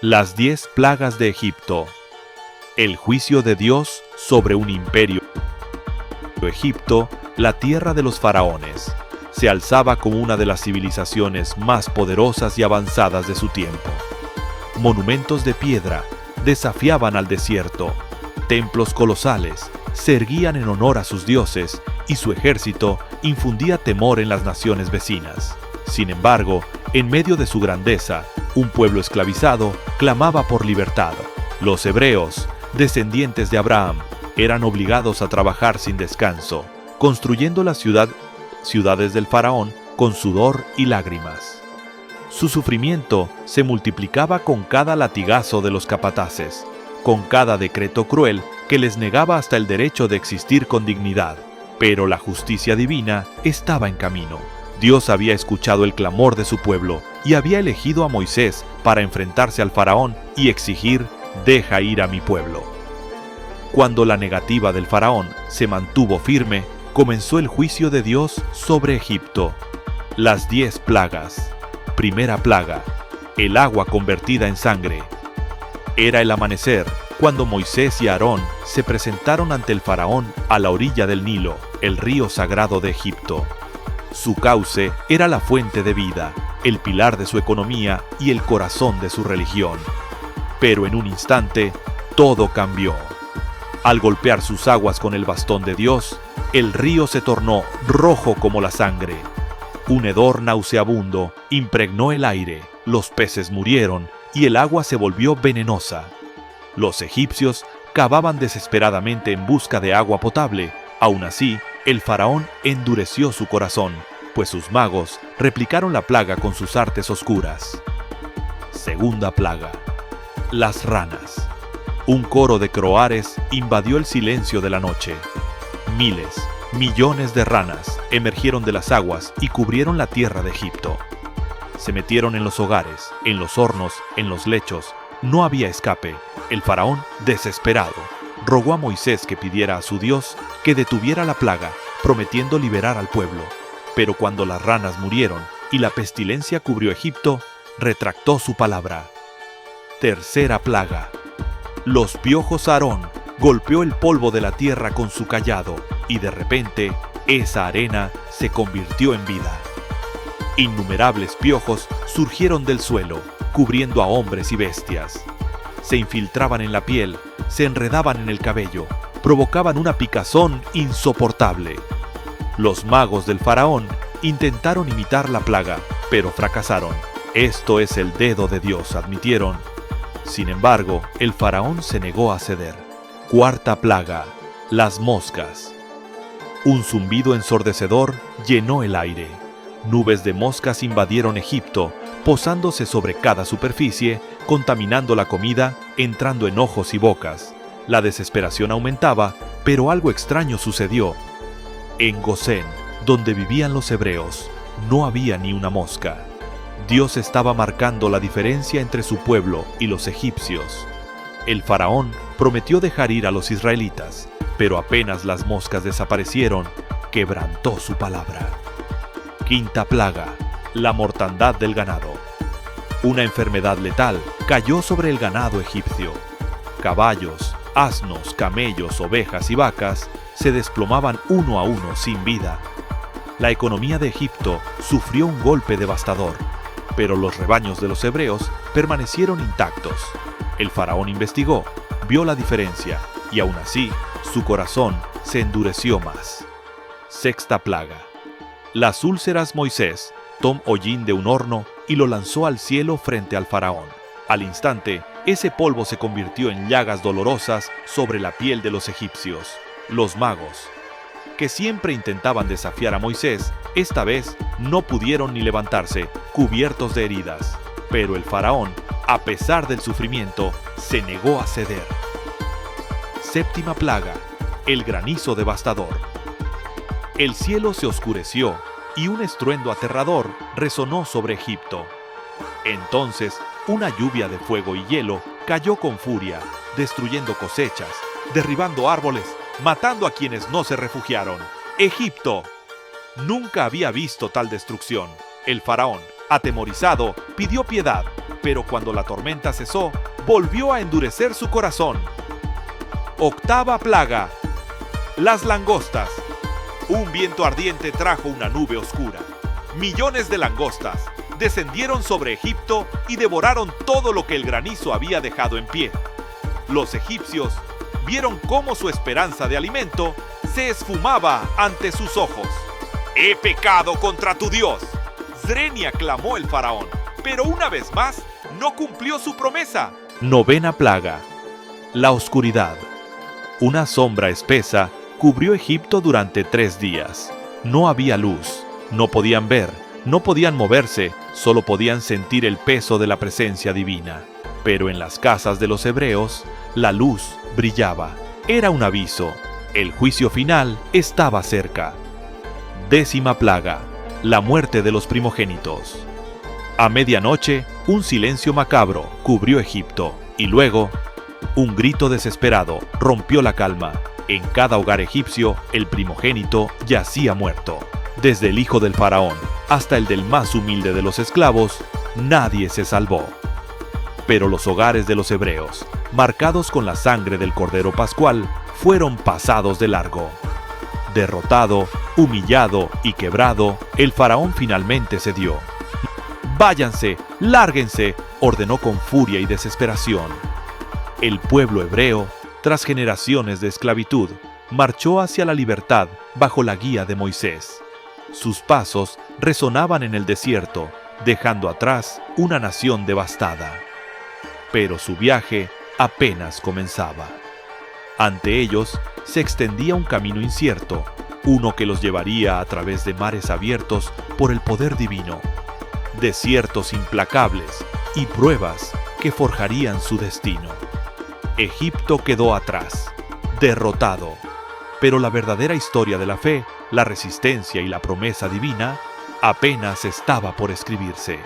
Las 10 plagas de Egipto. El juicio de Dios sobre un imperio. Egipto, la tierra de los faraones, se alzaba como una de las civilizaciones más poderosas y avanzadas de su tiempo. Monumentos de piedra desafiaban al desierto, templos colosales se erguían en honor a sus dioses y su ejército infundía temor en las naciones vecinas. Sin embargo, en medio de su grandeza, un pueblo esclavizado clamaba por libertad. Los hebreos, descendientes de Abraham, eran obligados a trabajar sin descanso, construyendo las ciudades del faraón con sudor y lágrimas. Su sufrimiento se multiplicaba con cada latigazo de los capataces, con cada decreto cruel que les negaba hasta el derecho de existir con dignidad. Pero la justicia divina estaba en camino. Dios había escuchado el clamor de su pueblo y había elegido a Moisés para enfrentarse al faraón y exigir: «Deja ir a mi pueblo». Cuando la negativa del faraón se mantuvo firme, comenzó el juicio de Dios sobre Egipto. Las 10 plagas. Primera plaga: el agua convertida en sangre. Era el amanecer cuando Moisés y Aarón se presentaron ante el faraón a la orilla del Nilo, el río sagrado de Egipto. Su cauce era la fuente de vida, el pilar de su economía y el corazón de su religión. Pero en un instante, todo cambió. Al golpear sus aguas con el bastón de Dios, el río se tornó rojo como la sangre. Un hedor nauseabundo impregnó el aire, los peces murieron y el agua se volvió venenosa. Los egipcios cavaban desesperadamente en busca de agua potable. Aún así, el faraón endureció su corazón, pues sus magos replicaron la plaga con sus artes oscuras. Segunda plaga: las ranas. Un coro de croares invadió el silencio de la noche. Miles, millones de ranas emergieron de las aguas y cubrieron la tierra de Egipto. Se metieron en los hogares, en los hornos, en los lechos. No había escape. El faraón, desesperado, rogó a Moisés que pidiera a su Dios que detuviera la plaga, prometiendo liberar al pueblo. Pero cuando las ranas murieron y la pestilencia cubrió Egipto, retractó su palabra. Tercera plaga: los piojos. Aarón golpeó el polvo de la tierra con su cayado y de repente esa arena se convirtió en vida. Innumerables piojos surgieron del suelo, cubriendo a hombres y bestias. Se infiltraban en la piel, se enredaban en el cabello, provocaban una picazón insoportable. Los magos del faraón intentaron imitar la plaga, pero fracasaron. «Esto es el dedo de Dios», admitieron. Sin embargo, el faraón se negó a ceder. Cuarta plaga: las moscas. Un zumbido ensordecedor llenó el aire. Nubes de moscas invadieron Egipto, posándose sobre cada superficie, contaminando la comida, entrando en ojos y bocas. La desesperación aumentaba, pero algo extraño sucedió. En Gosén, donde vivían los hebreos, no había ni una mosca. Dios estaba marcando la diferencia entre su pueblo y los egipcios. El faraón prometió dejar ir a los israelitas, pero apenas las moscas desaparecieron, quebrantó su palabra. Quinta plaga: la mortandad del ganado. Una enfermedad letal cayó sobre el ganado egipcio. Caballos, asnos, camellos, ovejas y vacas se desplomaban uno a uno sin vida. La economía de Egipto sufrió un golpe devastador, pero los rebaños de los hebreos permanecieron intactos. El faraón investigó, vio la diferencia y aún así su corazón se endureció más. Sexta plaga: las úlceras. Moisés tomó hollín de un horno y lo lanzó al cielo frente al faraón. Al instante, ese polvo se convirtió en llagas dolorosas sobre la piel de los egipcios. Los magos, que siempre intentaban desafiar a Moisés, esta vez no pudieron ni levantarse, cubiertos de heridas. Pero el faraón, a pesar del sufrimiento, se negó a ceder. Séptima plaga: el granizo devastador. El cielo se oscureció y un estruendo aterrador resonó sobre Egipto. Entonces, una lluvia de fuego y hielo cayó con furia, destruyendo cosechas, derribando árboles, matando a quienes no se refugiaron. Egipto nunca había visto tal destrucción. El faraón, atemorizado, pidió piedad, Pero cuando la tormenta cesó, volvió a endurecer su corazón. Octava plaga: las langostas. Un viento ardiente trajo una nube oscura. Millones de langostas descendieron sobre Egipto y devoraron todo lo que el granizo había dejado en pie. Los egipcios vieron cómo su esperanza de alimento se esfumaba ante sus ojos. «He pecado contra tu Dios», Srenia clamó el faraón, pero una vez más no cumplió su promesa. Novena plaga: la oscuridad. Una sombra espesa cubrió Egipto durante 3 días. No había luz, no podían ver, no podían moverse, solo podían sentir el peso de la presencia divina. Pero en las casas de los hebreos, la luz brillaba. Era un aviso. El juicio final estaba cerca. Décima plaga: la muerte de los primogénitos. A medianoche, un silencio macabro cubrió Egipto, y luego, un grito desesperado rompió la calma. En cada hogar egipcio, el primogénito yacía muerto. Desde el hijo del faraón hasta el del más humilde de los esclavos, nadie se salvó. Pero los hogares de los hebreos, marcados con la sangre del Cordero Pascual, fueron pasados de largo. Derrotado, humillado y quebrado, el faraón finalmente cedió. «Váyanse, lárguense», ordenó con furia y desesperación. El pueblo hebreo, tras generaciones de esclavitud, marchó hacia la libertad bajo la guía de Moisés. Sus pasos resonaban en el desierto, dejando atrás una nación devastada. Pero su viaje apenas comenzaba. Ante ellos se extendía un camino incierto, uno que los llevaría a través de mares abiertos por el poder divino, desiertos implacables y pruebas que forjarían su destino. Egipto quedó atrás, derrotado, pero la verdadera historia de la fe, la resistencia y la promesa divina apenas estaba por escribirse.